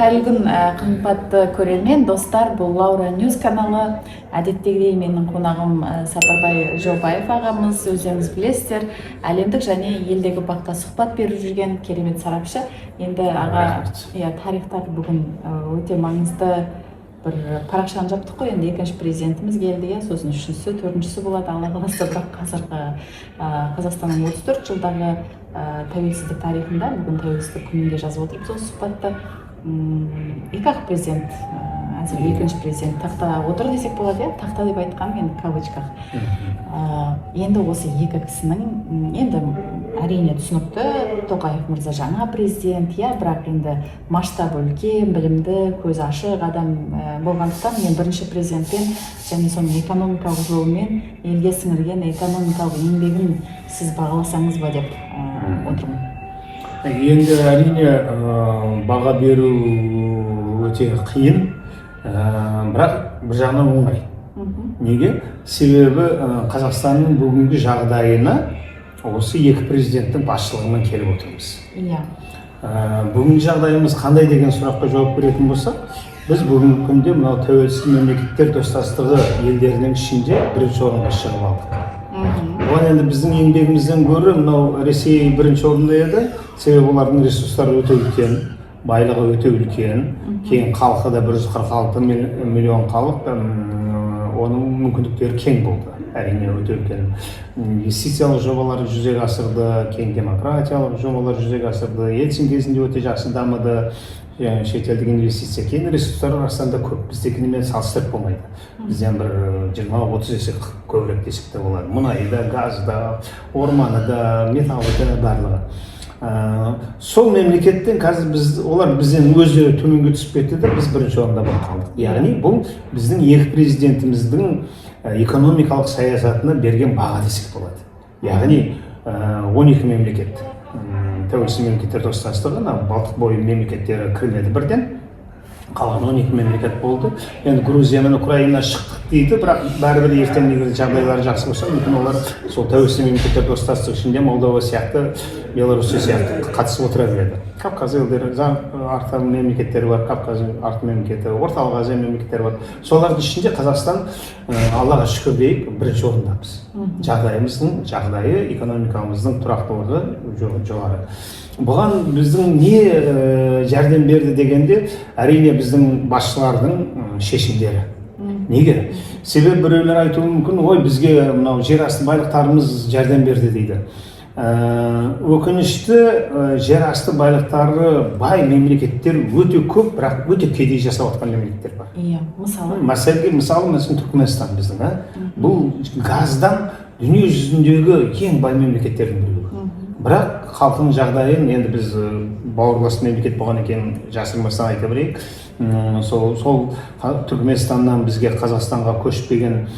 Қайырлы күн, қымбатты көрермен достар, бұл Лаура Ньюс каналы. Әдеттегідей менің қонағым Сапарбай Жобаев ағамыз, өздеріңіз білесіздер, әлемдік және елдегі бақта сұхбат беріп жүрген керемет сарапшы. Енді аға, тарихтағы бүгін өте маңызды бір парақшаны жаптық қой. Енді екінші президентіміз келді, сосын үшіншісі, төртіншісі болады. Алла қаласа, бірақ қазіргі Қазақстанның 34 жылдағы тәуелсіздік тарихында, бүгін тәуелсіздік күнінде жазып отырмыз осы сұхбатты. Екі-ақ президент, әзір екінші президент тақта отыр десек болады, тақта деп айтқаным енді кавычках. Енді осы екі кісінің, енді әрине түсінікті, Тоқаев мырза жаңа президент, бірақ енді масштабы үлкен, білімді, көзі ашық адам болғандықтан мен бірінші президентпен және соның экономикалық жолымен елге сіңірген экономикалық еңбегін сіз бағаласаңыз ба деп отырмын. Енді әрине баға беру өте қиын, бірақ бір жағынан оңай. Неге? Себебі Қазақстанның бүгінгі жағдайына осы екі президенттің басшылығымен келіп отырмыз. Бүгінгі жағдайымыз қандай деген сұраққа жауап беретін болсақ, біз бүгінгі күнде мынау тәуелсіз мемлекеттер достастығы елдерінің ішінде бірінші орынға шығып алдық. Оған енді біздің еңбегімізден гөрі мынау Ресей бірінші орында еді, себебі олардың ресурстары өте үлкен, байлығы өте үлкен, кейін халқы да 146 миллион халық, оның мүмкіндіктері кең болды. Әрине өте үлкен инвестициялық жобалар жүзеге асырды, кең демократиялық жобалар жүзеге асырды. Ельцин кезінде өте жақсы дамыды, шетелдік инвестиция. Кейін ресурстар арасында көп, біздекімен салыстырып болмайды. Бізден бір 20-30 есе көбірек десек те болады. Мұнайда, газда, орманында, металлда барлығы. Сол мемлекеттен қазір олар бізден өзі төменге түсіп кетті де, біз бірінші орында болып қалдық. Яғни бұл біздің екі президентіміздің экономикалық саясатына берген баға десек болады. Яғни 12 мемлекет, тәуелсіз мемлекеттер достастығы, Балтық бойы мемлекеттері кірмеді бірден, қалған 12 мемлекет болды. Енді Грузия мен Украина шықтық дейді, бірақ бәрібір ертең негізі жағдайлары жақсы болса, мүмкін олар сол тәуелсіз мемлекеттер достастығы ішінде Молдова сияқты, Белоруссия сияқты қатысып отыра береді. Кавказ елдері, арты мемлекеттері бар, Кавказ арты мемлекеті, Орталық Азия мемлекеттері бар. Солардың ішінде Қазақстан, Аллаға шүкір дейік, бірінші орындамыз. Жағдайымыздың жағдайы, экономикамыздың тұрақтылығы жоғары. Бұған біздің не жәрдем берді дегенде, әрине біздің басшылардың шешімдері. Неге? Себебі біреулер айтуы мүмкін, ой, бізге мынау жер асты байлықтарымыз жәрдем берді дейді. Өкінішті жер асты байлықтары бай мемлекеттер өте көп, бірақ өте кедей жасап жатқан мемлекеттер бар. Мысалы Түркменстан біздің, бұл газдан дүние жүзіндегі ең бай мемлекеттердің біреуі. Бірақ халқының жағдайын енді біз бауырлас мемлекет болған екен жасырмастан айта берейік. Сол Түркменстаннан бізге Қазақстанға көшіп келген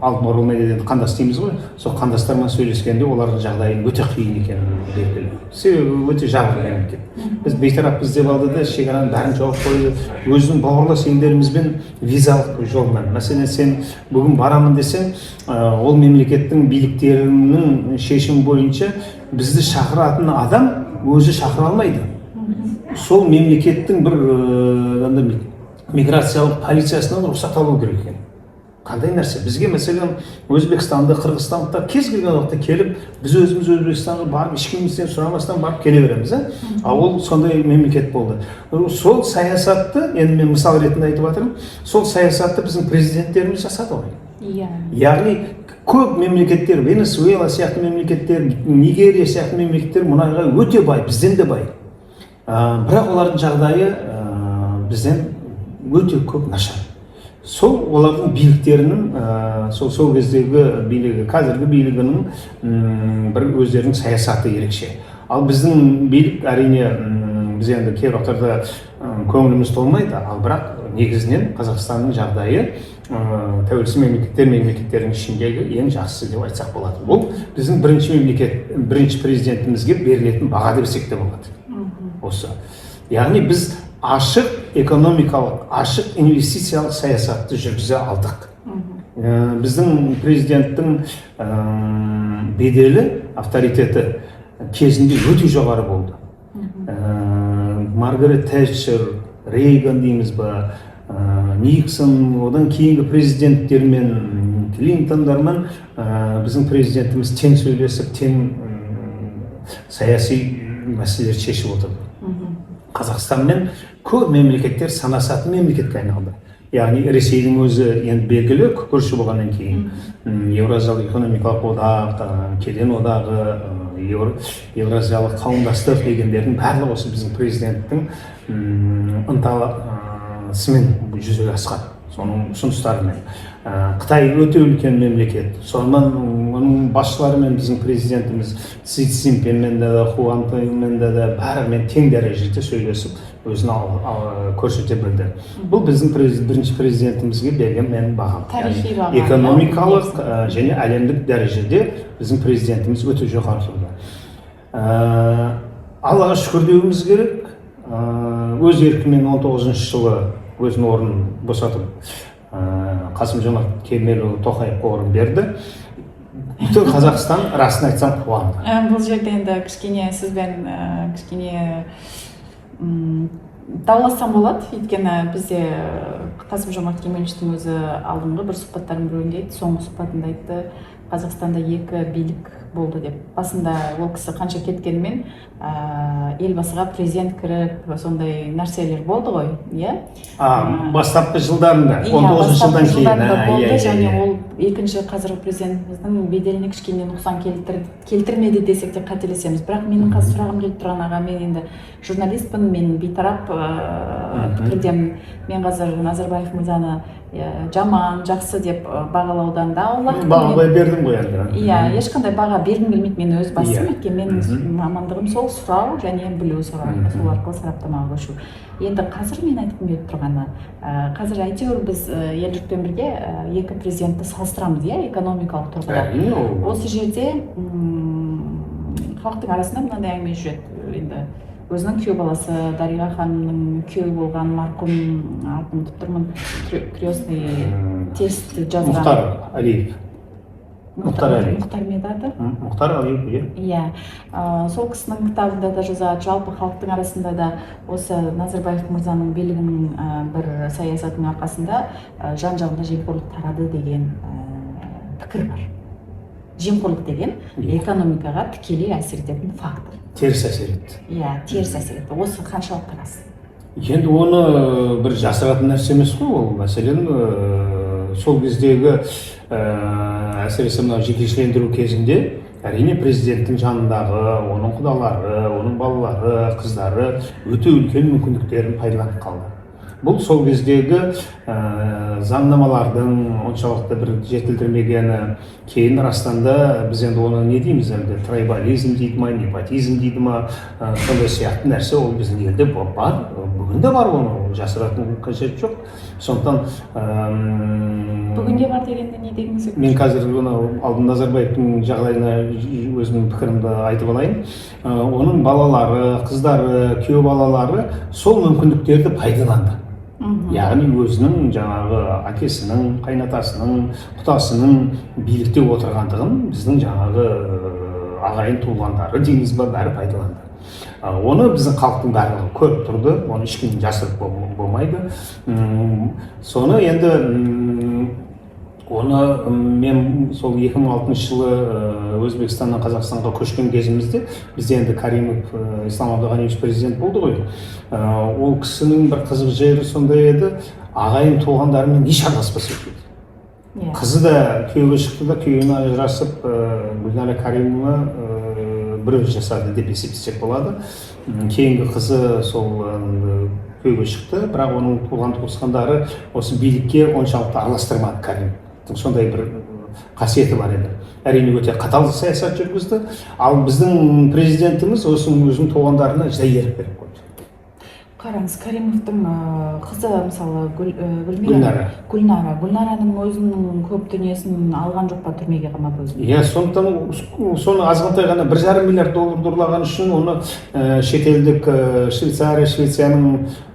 алтын оралмай деген қандас дейміз ғой. Сол қандастармен сөйлескенде олардың жағдайын өте қиын екенін белгілі. Себебі өте жабық мемлекет. Біз бейтараппыз деп алды да шекараның бәрін жауып қойды. Өзінің бауырлас елдерімізбен визалық жолмен. Мәселен, сен бүгін барамын десең, ол мемлекеттің биліктерінің шешімі бойынша бізді шақыратын адам өзі шақыра алмайды. Сол мемлекеттің бір миграциялық полициясынан рұқсат алу керек екен. Қандай нәрсе? Бізге мәселен Өзбекстанды, Қырғызстанды кез келген уақытта келіп, біз өзіміз Өзбекстанға барып, ешкімнен сұрамастан барып келе береміз. Ол сондай мемлекет болды. Сол саясатты, енді мен мысал ретінде айтып жатырмын, сол саясатты біздің президенттеріміз жасады ғой. Яғни көп мемлекеттер, Венесуэла сияқты мемлекеттер, Нигерия сияқты мемлекеттер мұнайға өте бай, бізден де бай. Бірақ олардың жағдайы бізден өте көп нашар. Сол олардың биліктерінің, сол кездегі билігі, қазіргі билігінің бір өздерінің саясаты ерекше. Ал біздің билік әрине біз енді кейбір уақыттарда көңіліміз толмайды, ал бірақ негізінен Қазақстанның жағдайы тәуелсіз мемлекеттердің ішіндегі ең жақсы деп айтсақ болады. Бұл біздің бірінші президентімізге берілетін баға десек те болады. Осы. Яғни біз ашық экономикалық, ашық инвестициялық саясатты жүргізе алдық. Біздің президенттің беделі, авторитеті кезінде өте жоғары болды. Маргарет Тэтчер, Рейган дейміз ба, Никсон, одан кейінгі президенттермен, Клинтондармен біздің президентіміз тең сөйлесіп, тең саяси мәселелер шешіп отырды. Қазақстанмен көп мемлекеттер санасатын мемлекетке айналды. Яғни Ресейдің өзі енді белгілі көрші болғаннан кейін Еуразиялық экономикалық одақ, кеден одағы, Еуразиялық қауымдастық дегендердің барлығы осы біздің президенттің ынтасымен жүзеге асқан, соның ұсыныстарымен. Қытай өте үлкен мемлекет. Сонымен оның басшыларымен біздің президентіміз Си Цзиньпинмен де, Хуан Пэймен де бәрімен тең дәрежеде сөйлесіп, өзін көрсете білді. Бұл біздің бірінші президентімізге берген мен бағам. Тарихи бағам. Экономикалық және әлемдік дәрежеде біздің президентіміз өте жоғары тұрды. Аллаға шүкір деуіміз керек. Өз еркімен 19-шы жылы өзінің орнын босатып, Қасым-Жомарт Кемелұлы Тоқаевқа орын берді. Bütün Қазақстан расын айтсам қуанды. Бұл жерде енді кішкене сізбен кішкене даулассам болады, өйткені бізде Қасым-Жомарт Кемелевичтің өзі алдыңғы бір сұхбаттардың біреуінде айтты, соңғы сұхбатында айтты, Қазақстанда екі билік болды деп. Басында ол кісі қанша кеткенімен елбасыға президент кіріп, сондай нәрселер болды ғой, иә? Бастапқы жылдарында, 19 жылдан кейін. Болды, және ол екінші қазіргі президентіміздің беделіне кішкене нұқсан келтірмеді десек те қателесеміз. Бірақ менің қазір сұрағым келіп тұрған аға, мен енді журналистпін, мен бейтарап пікірдемін. Мен қазір Назарбаев мырзаны жаман, жақсы деп бағалаудан да аулақпын. Бағалай бердім ғой енді. Иә, ешқандай баға бергім келмейді, мен өз басым, өйткені менің мамандығым сол сұрау және білу, сол арқылы сараптамаға көшу. Енді қазір мен айтқым келіп тұрғаны, қазір әйтеуір біз ел-жұртпен бірге екі президентті салыстырамыз, иә, экономикалық тұрғыда. Осы жерде халықтың арасында мынандай әңгіме жүреді. Енді өзінің күйеу баласы Дариға ханымның күйеуі болған марқұм, атын ұмытып тұрмын, крестный тестті жазған Мұхтар Алиев. Мұхтар Медаты? Мұхтар Алиев, иә. Сол кісінің кітабында да жазады, жалпы халықтың арасында да осы Назарбаев мырзаның билігінің бір саясатының арқасында жан-жағында жемқорлық тарады деген пікір бар. Жемқорлық деген экономикаға тікелей әсер ететін фактор. Теріс әсер етті. Иә, теріс әсер етті. Осы қаншалық қарасыз? Енді оны бір жасыратын нәрсе емес қой, ол мәселен сол кездегі әсіресе мына жекешелендіру кезінде әрине президенттің жанындағы оның құдалары, оның балалары, қыздары өте үлкен мүмкіндіктерін пайдаланып қалды. Бұл сол кездегі заңнамалардың оншалықты бір жетілдірмегені, кейін растанда біз енді оны не дейміз, әлгі трайбализм дейді ма, непотизм дейді ма, сондай сияқты нәрсе ол біздің елде бар, бүгінде бар, оны жасыратын қажет жоқ. Сондықтан бүгінде бар дегенде не дегіңіз? Мен қазір алдын Назарбаевтың жағдайына өзімнің пікірімді айтып алайын. Оның балалары, қыздары, күйеу балалары сол мүмкіндіктерді пайдаланды. Яғни өзінің жаңағы әкесінің, қайнатасының, құдасының билікте отырғандығын біздің жаңағы ағайын туғандары дейміз ба, бәрі пайдаланды. Оны біздің халықтың барлығы көріп тұрды, оны ешкім жасырып болмайды. Соны енді оны мен сол 2006 жылы Өзбекстаннан Қазақстанға көшкен кезімізде бізде енді Каримов Ислам Абдуғаниевич президент болды ғой. Ол кісінің бір қызық жері сондай еді, ағайын туғандарымен еш араласпас еді. Қызы да күйеуге шықты да, күйеуіне ажырасып, Гүлнара Каримова бір жасады деп есептесек болады. Кейінгі қызы сол күйеуге шықты, бірақ оның туған туысқандары осы билікке оншалықты араластырмады Каримов. Сондай бір қасиеті бар еді. Әрине өте қатал саясат жүргізді, ал біздің президентіміз өзінің туғандарына жай ерік беріп қойды. Қараңыз, Каримовтың қызы мысалы Гүлнараның өзінің көп дүниесін алған жоқ па, түрмеге қамап өзін? Иә, сондықтан соны азғантай ғана $1,5 миллиард ұрлаған үшін оны шетелдік Швецияның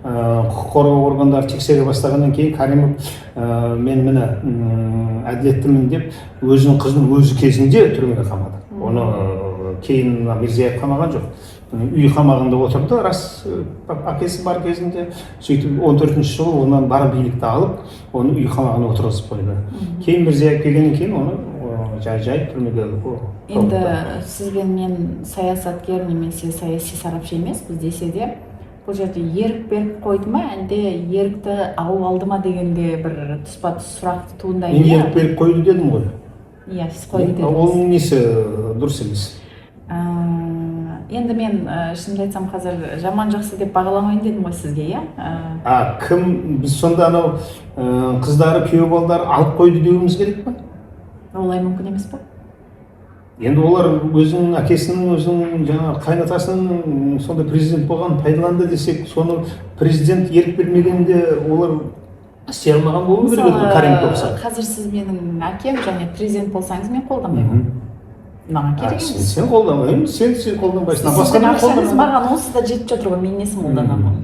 құқық қорғау органдары тексере бастағаннан кейін Каримов мен міне әділеттімін деп өзінің қызын өзі кезінде түрмеге қамады. Оны кейін Мирзиев қамаған жоқ. Үй қамағында отырды, рас әкесі бар кезінде. Сөйтіп 14-ші жылы онан бар билікті алып, оны үй қамағына отырғызып қойды. Кейін Мирзиев келгеннен кейін оны жай түрмеге. Енді сіз бен мен саясаткер немесе саяси сарапшы емеспіз десе де, бұл жерде ерік беріп қойды ма, әлде ерікті алып алды ма дегенде бір тұспа-тұс сұрақ туындайды. Мен ерік беріп қойды дедім ғой. Иә, сіз қойды дедіңіз. Оның несі дұрыс емес. Енді мен шынымды айтсам қазір жаман жақсы деп бағаламайын дедім ғой сізге, иә? Кім, біз сонда анау қыздары, күйеу балдары алып қойды деуіміз керек па? Олай мүмкін емес па? Енді олар өзінің әкесінің, өзінің жаңағы қайнатасының сонда президент болған пайдаланды десек, соны президент ерік бермегенде олар істей алмаған болу керек еді, Каримовке ұқсап. Қазір сіз менің әкем және президент болсаңыз мен қолдамаймын. Маған керек емес. Сен қолдамаймын, сен қолданбайсың. Сіздің ақшаңыз маған онсыз да жетіп жатыр ғой, мен несін қолданамын.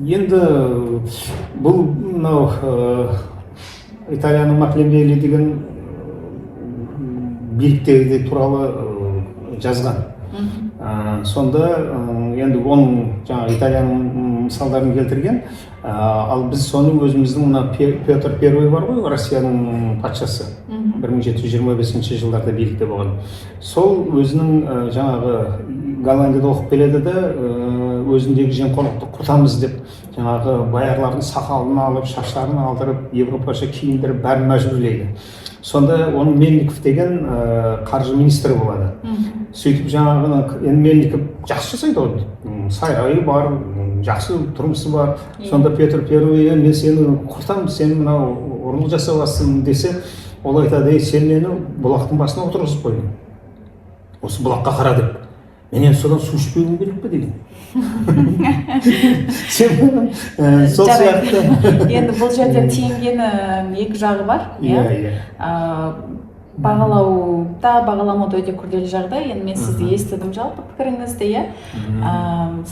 Енді бұл мынау Италияның Макиавелли деген биліктегі туралы жазған. Сонда енді оның жаңа Италияның мысалдарын келтірген, ал біз соны өзіміздің Петр I бар ғой, Россияның патшасы, 1725 жылдарда билікте болған. Сол өзінің жаңағы Голландияда оқып келеді де, өзіндегі жемқорлықты құртамыз деп, жаңағы баярлардың сақалын алып, шаштарын алдырып, европаша киіндіріп, бәрін мәжбүрлейді. Сонда оның Мельников деген қаржы министрі болады. Сөйтіп жаңағы Мельников жақсы жасайды ғой, сайрайы бар, жақсы тұрмысы бар. Сонда Петр I мен сені құртамын, сен мынау ұрлық жасаватсың десе, ол айтады, сен мені бұлақтың басына отырғызып қойдың. Осы бұлаққа қара деп. Мен содан су ішпеуім керек пе деген. Сол сияқты. Енді бұл жерде теңгені екі жағы бар. Бағаламауда өте күрделі жағдай. Енді мен сізді естідім жалпы пікіріңізді,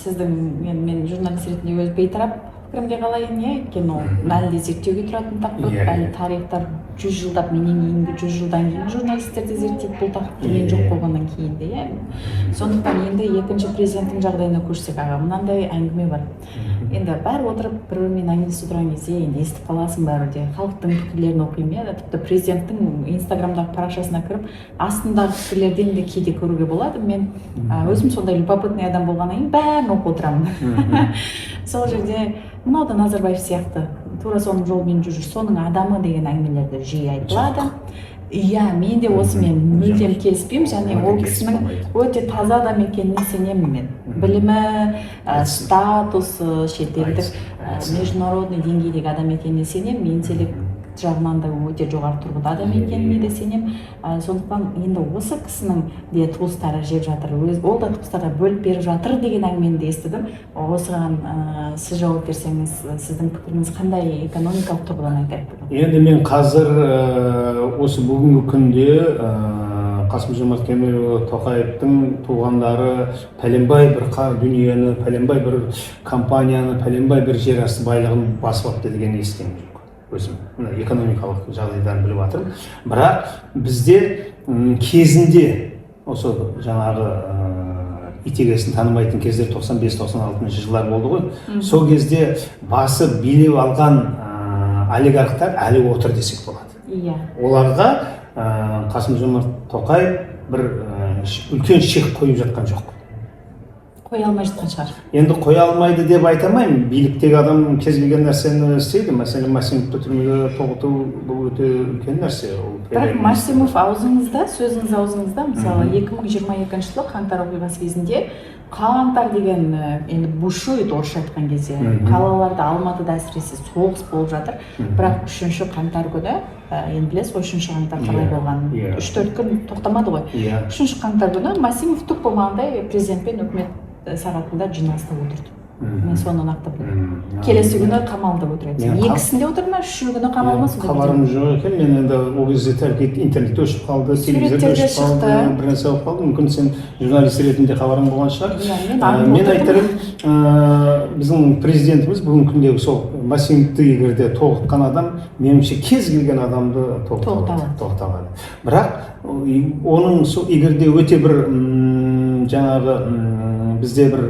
сіздің, мен журналист ретінде өз бейтарап пікірімге қалайын, өйткені ол әлі де зерттеуге тұратын тақырып, әлі тарихтар 100 жылдап, менен кейінгі 100 жылдан кейін журналистер де зерттейді бұл тақырыпты, мен жоқ болғаннан кейін де. Сондықтан енді екінші президенттің жағдайына көшсек, мынандай әңгіме бар. Енді бәрі отырып бір-бірімен әңгімелесіп отырған кезде енді естіп қаласың бәрі, халықтың пікірлерін оқимын, тіпті президенттің инстаграмдағы парақшасына кіріп, астындағы пікірлерден де кейде көруге болады. Мен өзім сондай любопытный адам болғаннан кейін бәрін оқып отырамын. Сол жерде мынау да Назарбаев сияқты, тура соның жолымен жүріп, соның адамы деген әңгімелерді жиі айтылады. Иә, мен де осымен мүлдем келіспеймін, және ол кісінің өте таза адам екеніне сенемін мен. Білімі, статусы, шетелдік, международный деңгейдегі адам екеніне сенемін, интеллект жағынан да өте жоғары тұрғыда адам екеніне де сенемін. Сондықтан енді осы кісінің де туыстары жеп жатыр, ол да туыстарға бөліп беріп жатыр деген әңгімені де естідім. Осыған сіз жауап берсеңіз, сіздің пікіріңіз қандай экономикалық тұрғыдан айтады? Енді мен қазір осы бүгінгі күнде Қасым-Жомарт Кемелұлы Тоқаевтың туғандары пәленбай бір дүниені, пәленбай бір компанияны, пәленбай бір жер асты байлығын басып алыпты деген естимін. Өзім экономикалық жағдайдан біліп жатырмын. Бірақ бізде кезінде осы жаңағы итегесін танымайтын кездер 95-96 жылдар болды ғой. Сол кезде басы билеп алған олигархтар әлі отыр десек болады. Оларға Қасым-Жомарт Тоқаев бір үлкен шек қойып жатқан жоқ. Қоя алмай жатқан шығар. Енді қоя алмайды деп айтамаймын. Биліктегі адам кез келген нәрсені істейді. Мәселен, Масимовты түрмеге тоғыту бұл өте үлкен нәрсе. Бірақ Масимов аузыңызда, сөзіңіз аузыңызда, мысалы 2022 жылы қаңтар оқиғасы кезінде, қаңтар деген енді бушует орысша айтқан кезде, қалаларда, Алматыда әсіресе соғыс болып жатыр. Бірақ 3-ші қаңтар күні, енді білесіз ғой 3-ші қаңтар қалай болғанын, 3-4 күн тоқтамады ғой. 3-ші қаңтар күні Масимов түк болмағандай президентпен үкімет сағатында жиналыста отырды. мен соны нақты білемін. Келесі күні қамалды отыр еді. Екісінде отыр ма, үшінші күні қамалмас? Хабарым жоқ екен. Мен енді ол кезде тәлкет интернет өшіп қалды, телевизор өшіп қалды, бір нәрсе болып қалды. Мүмкін сен журналист ретінде хабарың болған шығар. Мен айтарым, біздің президентіміз бүгінгі күндегі сол массивті егерде тоғытқан адам, меніңше кез келген адамды тоғыта алады. Бірақ оның егерде өте бір жаңағы бізде бір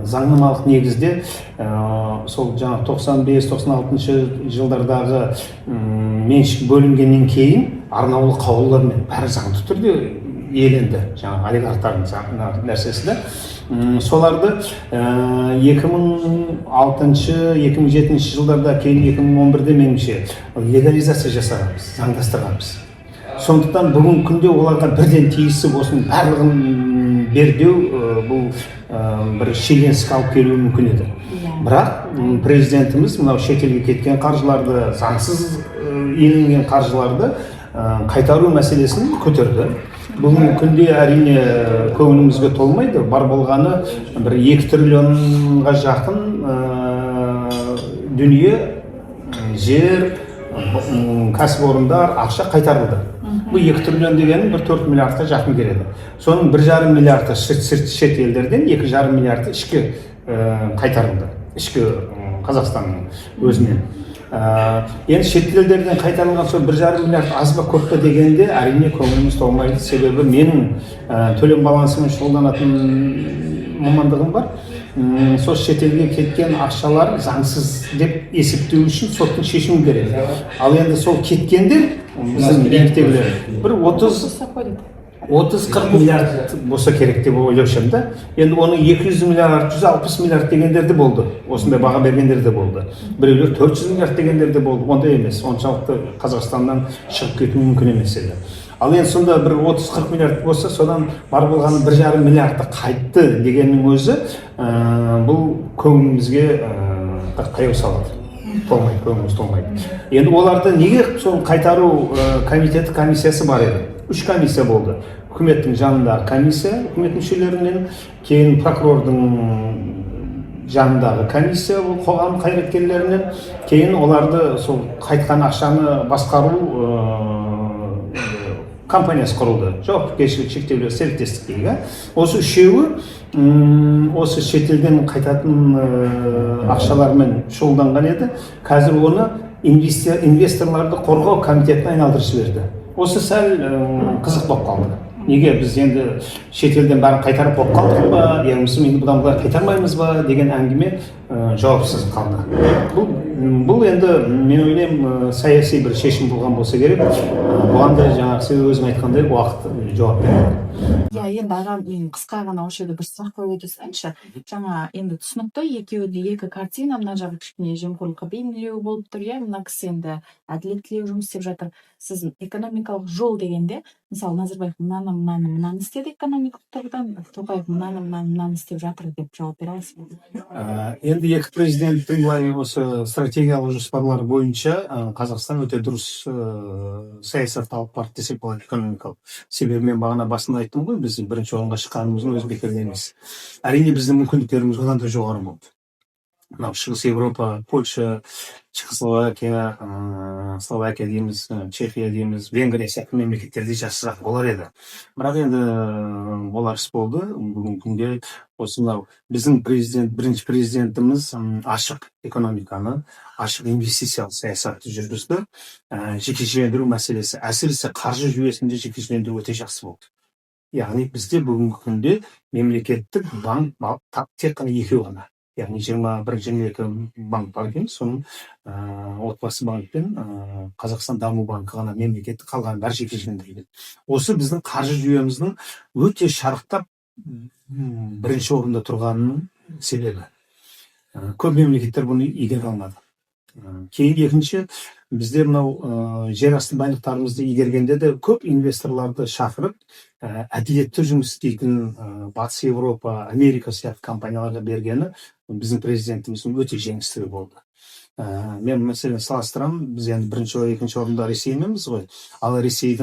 заңнамалық негізде сол жаңағы 95-96 жылдардағы меншік бөлінгеннен кейін арнаулы қаулылармен бәрі заңды түрде иеленді, жаңағы олигархтардың нәрсесі да. Соларды 2006-2007 жылдарда, кейін 2011-де меніңше легализация жасағанбыз, заңдастырғанбыз. Сондықтан бүгінгі күнде оларға бірден тиісіп осының барлығын бердеу бұл бір шиеленіске алып келуі мүмкін еді. Бірақ президентіміз мынау шетелге кеткен қаржыларды, заңсыз иеленген қаржыларды қайтару мәселесін көтерді. Бүгінгі күнде әрине көңілімізге толмайды. Бар болғаны бір 2 триллионға жақын дүние, жер, кәсіпорындар, ақша қайтарылды. Бұл 2 триллион дегенің 4 миллиардқа жақын келеді. Соның 1,5 миллиарды шет елдерден, 2,5 миллиарды ішкі қайтарылды. Ішкі Қазақстанның өзінен. Енді шет елдерден қайтарылған сол 1,5 миллиард аз ба көп па дегенде әрине көңіліміз толмайды. Себебі менің төлем балансымен шұғылданатын мамандығым бар. Сол шетелге кеткен ақшалар заңсыз деп есептеу үшін соттың шешімі керек. Ал енді сол кеткендер біздің биліктегілер бір 30-40 миллиард болса керек деп ойлаушым да. Енді оның 200 миллиард, 160 миллиард дегендер де болды. Осындай баға бергендер де болды. Біреулер 400 миллиард дегендер де болды. Ондай емес. Оншалықты Қазақстаннан шығып кету мүмкін емес еді. Ал енді сонда бір 30-40 миллиард болса, содан бар болғаны 1,5 миллиардты қайтты дегеннің өзі бұл көңілімізге қаяу салады. Көңіліміз толмайды. Енді оларды неге сол қайтару комиссиясы бар еді? 3 комиссия болды. Үкіметтің жанындағы комиссия, үкімет мүшелерінен, кейін прокурордың жанындағы комиссия, қоғам қайраткерлерінен, кейін оларды сол қайтқан ақшаны басқару компаниясы құрылды. Жауапкершілігі шектеулі серіктестік дейді. Осы үшеуі осы шетелден қайтатын ақшалармен шұғылданған еді. Қазір оны инвесторларды қорғау комитетіне айналдырып жіберді. Осы сәл қызық болып қалды. Неге біз енді шетелден бәрін қайтарып болып қалдық па, яғни енді бұдан былай қайтармаймыз ба деген әңгіме жауапсыз қалды. Бұл енді мен ойлаймын саяси бір шешім болған болса керек. Бұған да жаңағы сен өзің айтқандай уақыт жауап береді. Енді ағам қысқа ғана осы жерде бір сұрақ қойып өтсеңші. Жаңа енді түсінікті, екеуі де екі картина, мына жағы кішкене жемқорлыққа бейімдеу болып тұр, мына кісі енді әділет тілеу жұмыс істеп жатыр. Сіз экономикалық жол дегенде, мысалы Назарбаев мынаны істеді экономикалық тұрғыдан, Тоқаев мынаны істеп жатыр деп жауап бере аласыз ба? Енді екі президенттің былай осы стратегиялық жоспарлары бойынша Қазақстан өте дұрыс саясат алып барды десек болады экономикалық. Себебі мен бағана басында айттым ғой, біз бірінші орынға шыққанымыздың өзі бекер емес. Әрине біздің мүмкіндіктеріміз одан да жоғары болды. Мынау Шығыс Европа, Польша, Чехословакия, Словакия дейміз, Чехия дейміз, Венгрия сияқты мемлекеттерде жақсырақ болар еді. Бірақ енді болар іс болды. Бүгінгі күнде осы мынау біздің бірінші президентіміз ашық экономиканы, ашық инвестициялық саясатты жүргізді. Жекешелендіру мәселесі, әсіресе қаржы жүйесінде жекешелендіру өте жақсы болды. Яғни бізде бүгінгі күнде мемлекеттік банк тек қана екеу ғана. Яғни 21-22 банк бар екен, соның отбасы банк пен Қазақстан даму банкі ғана мемлекеттік, қалған бәрі жекешелендірілген. Осы біздің қаржы жүйеміздің өте шарықтап бірінші орында тұрғанының себебі. Көп мемлекеттер бұны игере алмады. Кейін екінші, бізде мынау жер асты байлықтарымызды игергенде де көп инвесторларды шақырып, әділетті жұмыс істейтін Батыс Европа, Америка сияқты компанияларға бергені біздің президентіміздің өте жеңістігі болды. Мен мәселен салыстырамын, біз енді бірінші екінші орында Ресейміз ғой, ал Ресей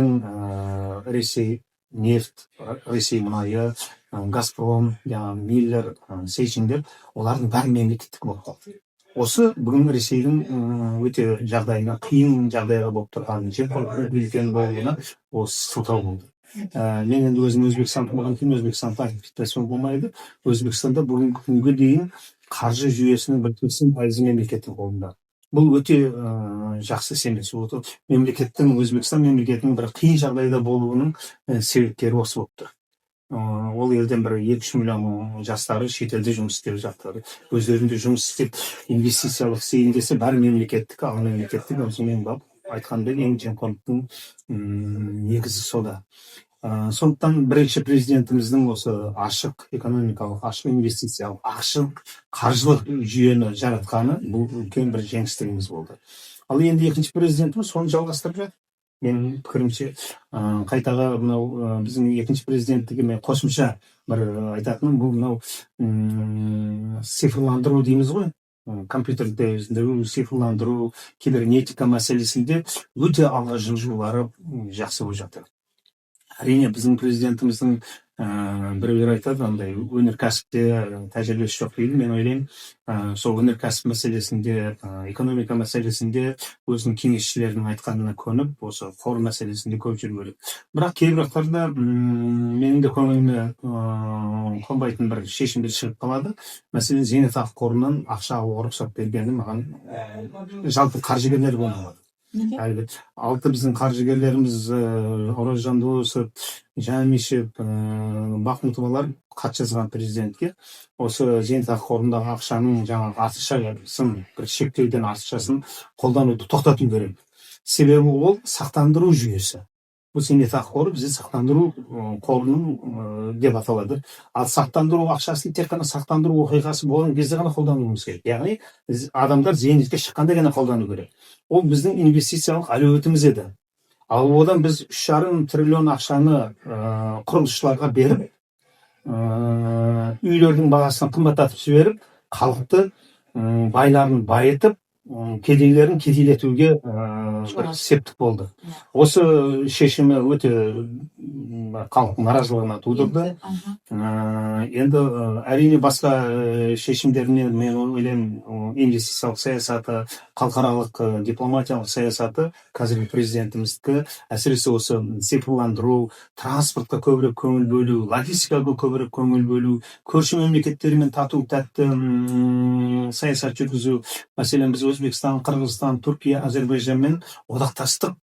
нефть, Ресей мұнайы, Газпром, жаңағы Миллер, Сейшиндер, олардың бәрі мемлекеттік болып қалды. Осы бүгін Ресейдің өте жағдайына, қиын жағдайға болып тұрған жемқорлық үлкен болуына осы сылтау болды. Мен енді өзім Өзбекстанда болған кейін Өзбекстанда айтып кетпесем болмайды. Өзбекстанда бүгінгі күнге дейін қаржы жүйесінің 80% мемлекеттің қолында. Бұл өте жақсы емес. Мемлекеттің, Өзбекстан мемлекетінің бір қиын жағдайда болуының себептері осы болып тұр. Ол елден бір 2-3 миллион жастары шетелде жұмыс істеп жатыр. Өздерінде жұмыс істеп, инвестициялық істейін десе, бәрі мемлекеттік, ал мемлекеттік мен айтқандай ең жемқорлықтың негізі сода. Сондықтан бірінші президентіміздің осы ашық экономикалық, ашық инвестициялық, ашық қаржылық жүйені жаратқаны бұл үлкен бір жеңістігіміз болды. Ал енді екінші президентіміз соны жалғастырып жатыр. Менің пікірімше, қайтаға мынау біздің екінші президенттігі мен қосымша бір айтатыным, бұл мынау цифрландыру дейміз ғой. Компьютерді цифрландыру, кибернетика мәселесінде өте алға жылжулары жақсы болып жатыр. Әрине біздің президентіміздің біреулер айтады, андай өнеркәсіпте тәжірибесі жоқ дейді. Мен ойлаймын, сол өнеркәсіп мәселесінде, экономика мәселесінде өзінің кеңесшілерінің айтқанына көніп, осы қор мәселесінде көп жүру керек. Бірақ кейбіреулерде менің де көңіліме қонбайтын бір шешімдер шығып қалады. Мәселен, зейнетақы қорынан ақша алуға рұқсат бергені маған жалпы қаржыгерлер болмады. Алты біздің қаржыгерлеріміз Оразжан Досов, Жәмишев, Бахмутовалар хат жазған президентке, осы зейнетақы қорындағы ақшаның жаңағы артықшасын, бір шектеуден артықшасын қолдануды тоқтату керек. Себебі ол сақтандыру жүйесі. Бұл зейнетақы қоры бізде сақтандыру қорының деп аталады. Ал сақтандыру ақшасын тек қана сақтандыру оқиғасы болған кезде ғана қолдануымыз керек. Яғни адамдар зейнетке шыққанда ғана қолдану керек. Ол біздің инвестициялық әлеуетіміз еді. Ал одан біз 3,5 триллион ақшаны құрылысшыларға беріп, үйлердің бағасын қымбаттатып жіберіп, халықты байларын байытып, кедейлерін кедейлетуге бір септік болды. Осы шешімі өте халықтың наразылығына тудырды. Енді әрине басқа шешімдерінен мен ойлаймын, инвестициялық саясаты, халықаралық дипломатиялық саясаты қазіргі президентіміздікі, әсіресе осы цифрландыру, транспортқа көбірек көңіл бөлу, логистикаға көбірек көңіл бөлу, көрші мемлекеттермен тату тәтті саясат жүргізу. Мәселен, біз Өзбекстан, Қырғызстан, Түркия, Әзербайжанмен одақтастық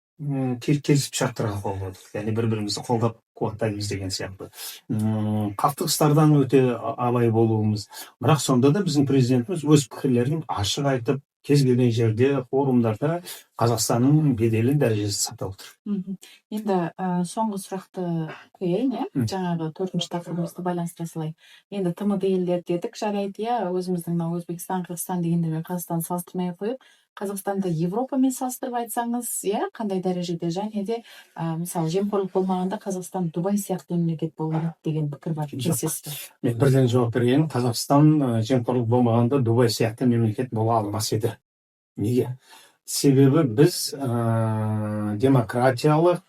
келісіп шарттарға қол қойдық. Яғни бір-бірімізді қолдап қуаттаймыз деген сияқты. Қақтығыстардан өте абай болуымыз. Бірақ сонда да біздің президентіміз өз пікірлерін ашық айтып, кез келген жерде, форумдарда Қазақстанның беделі дәрежесі сақтап отыр. Енді соңғы сұрақты қояйын, жаңағы 4-ші тақырыбымызды байланыстыра салайын. Енді ТМД елдер дедік, жарайды, өзіміздің Өзбекстан, Қырғызстан дегенде мен Қазақстанды салыстырмай қойып, Қазақстанды Европамен салыстырып айтсаңыз, қандай дәрежеде, және де мысалы жемқорлық болмағанда Қазақстан Дубай сияқты мемлекет болады деген пікір бар. Мен бірден жауап берейін. Қазақстан жемқорлық болмағанда Дубай сияқты мемлекет бола алмас еді. Неге? Себебі біз демократиялық,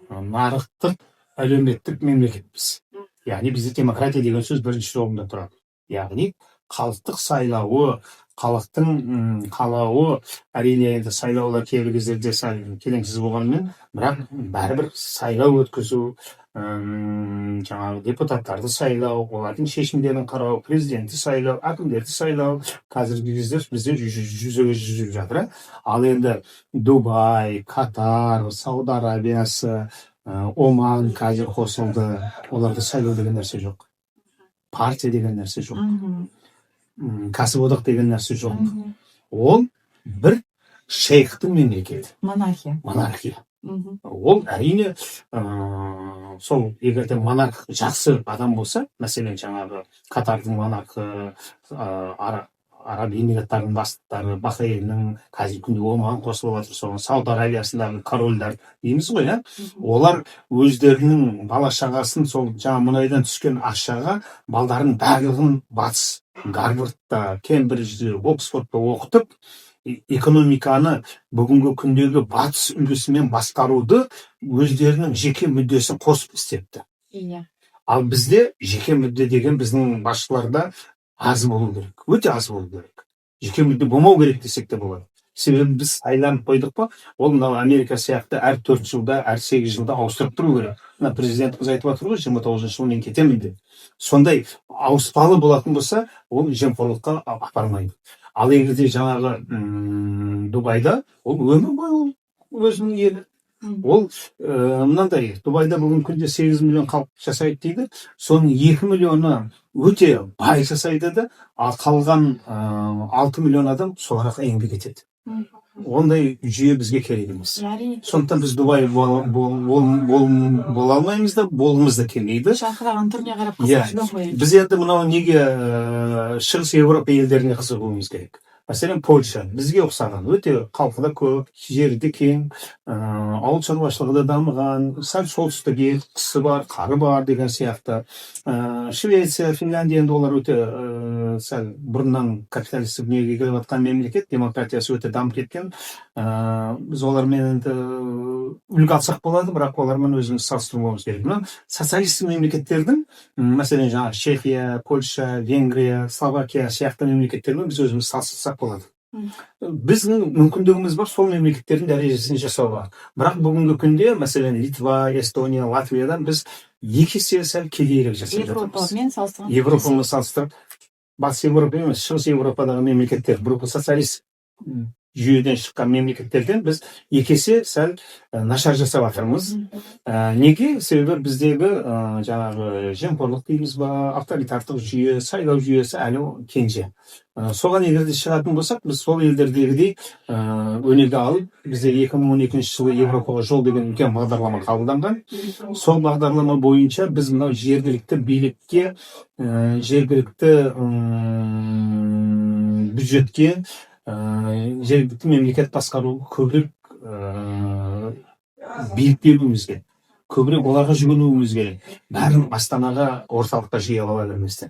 нарықтық, әлеуметтік мемлекетпіз. Яғни бізде демократия деген сөз бірінші орында тұрады. Яғни халықтық сайлауы, халықтың қалауы, әрине енді сайлаулар кейбір кездерде келеңсіз болғанымен, бірақ бәрібір сайлау өткізу, жаңағы депутаттарды сайлау, олардың шешімдерін қарау, президентті сайлау, әкімдерді сайлау, қазіргі кезде бізде жүзеге жүзіп жатыр. Ал енді Дубай, Катар, Сауд Арабиясы, Оман қазір қосылды. Оларда сайлау деген нәрсе жоқ. Партия деген нәрсе жоқ. Кәсіподақ деген нәрсе жоқ. Ол бір шейхтің мемлекеті. Монархия. Ол әрине сол егерде монарх жақсы адам болса, мәселен жаңағы Катардың монархы, Араб Эмираттарының бастықтары, Бахрейннің, қазіргі күнде Оман қосылып жатыр, соған Сауд Арабиясындағы корольдар дейміз ғой, олар өздерінің бала шағасын сол жаңа мұнайдан түскен ақшаға балдарын барлығын батыс Гарвардта, Кембриджде, Оксфордта оқытып, экономиканы бүгінгі күндегі батыс үлгісімен басқаруды өздерінің жеке мүддесін қосып істепті. Иә. Ал бізде жеке мүдде деген біздің басшыларда аз болу керек, өте аз болу керек. Жеке мүдде болмау керек десек те болады. Себебі біз айланып қойдық па, ол мынау Америка сияқты әр 4 жылда, әр 8 жылда ауыстырып тұру керек. Мына президентіміз айтып жатыр ғой, 29 жыл мен кетемін деп. Сондай ауыспалы болатын болса, ол жемқорлыққа апармайды. Ал егер де жаңағы Дубайда ол өмір бойы өзінің елі. Ол мынандай, Дубайда бүгін күнде 8 миллион халық жасайды дейді, соның 2 миллионы өте бай жасайды да, ал қалған 6 миллион адам соларға еңбек етеді. Ондай жүйе бізге керек емес. Сондықтан біз Дубай бола алмаймыз да, болғымыз да келмейді. Шақыраған түріне қарап қызығып қойып. Біз енді мынау неге Шығыс Еуропа елдеріне қызығуымыз керек. Мәселен, Польша бізге ұқсаған, өте халқы да көп, жері де кең, ауыл шаруашылығы да дамыған, сәл солтүстігі қысы бар, қары бар деген сияқты. Швеция, Финляндия енді олар өте сәл бұрыннан капиталистік дүниеге келіп жатқан мемлекет, демократиясы өте дамып кеткен. Біз олармен енді үлгі алсақ болады, бірақ олармен өзіміз салыстырмауымыз керек. Мына социалистік мемлекеттердің, мәселен жаңағы Чехия, Польша, Венгрия, Словакия сияқты мемлекеттермен біз өзіміз салыстырсақ болады. Біздің мүмкіндігіміз бар сол мемлекеттердің дәрежесін жасауға. Бірақ бүгінгі күнде, мәселен, Литва, Эстония, Латвиядан біз екі есе сәл кедейірек жасап жатырмыз. Европамен салыстырып, батыс Европа емес, шығыс Европадағы мемлекеттер, бұрынғы социалист жүйеден шыққан мемлекеттерден біз екі есе сәл нашар жасап жатырмыз. Неге? Себебі біздегі жаңағы жемқорлық дейміз ба, авторитарлық жүйе, сайлау жүйесі әлі кенже. Соған егер де шығатын болсақ, біз сол елдердегідей өнеге алып, бізде 2012 жылы Европаға жол деген үлкен бағдарлама қабылданған. Сол бағдарлама бойынша біз мынау жергілікті билікке, жергілікті бюджетке, жергілікті мемлекет басқару көбірек билік беруіміз керек. Көбірек оларға жүгінуіміз керек. Бәрін Астанаға, орталыққа жиі ала берместен.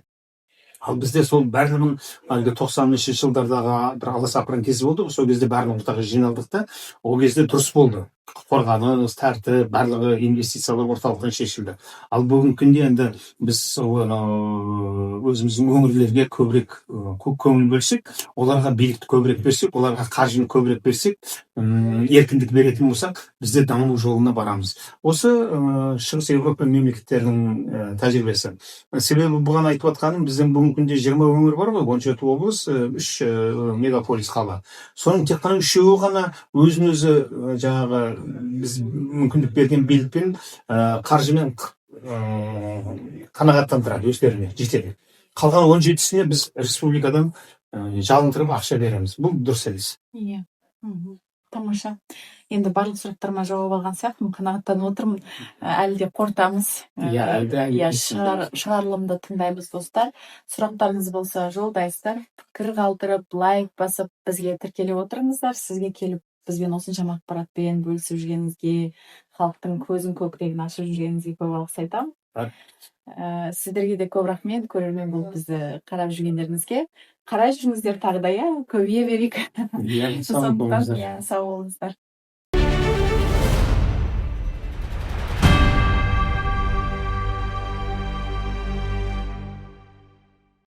Ал бізде сол барлығын 90-шы жылдардағы бір аласапыран кез болды, сол кезде бәрін ортаға жиналдық та, ол кезде дұрыс болды. Қорғаныс, тәртіп, барлығы инвестициялар орталықтан шешілді. Ал бүгінгі күнде енді біз өзіміздің өңірлерге көбірек көңіл бөлсек, оларға билікті көбірек берсек, оларға қаржыны көбірек берсек, еркіндік беретін болсақ, бізде даму жолына барамыз. Осы Шығыс Еуропа мемлекеттерінің тәжірибесі. Себебі бұған айтып жатқаным, біздің бүгінгі күнде 20 өңір бар ғой, 17 облыс, 3 мегаполис қала. Соның тек қана 3-еуі ғана өзін-өзі жаңағы біз мүмкіндік берген билікпен қаржымен қанағаттандырады, өздеріне жетеді. Қалған 17-сіне біз республикадан жалындырып ақша береміз. Бұл дұрыс емес. Иә. Тамаша. Енді барлық сұрақтарыма жауап алған сияқтымын, қанағаттанып отырмын. Әлі де қортамыз. Шығарылымды тыңдаймыз, достар. Сұрақтарыңыз болса жолдайсыздар. Пікір қалдырып, лайк басып, бізге тіркеліп отырыңыздар. Сізге келіп бізбен осыншама ақпаратпен бөлісіп жүргеніңізге, халықтың көзін көкірегін ашып жүргеніңізге көп алғыс айтамын. Сіздерге де көп рахмет, көрермен болып бізді қарап жүргендеріңізге. Қарай жүріңіздер тағы да, көбейе берейік. Сау болыңыздар. Сау болыңыздар.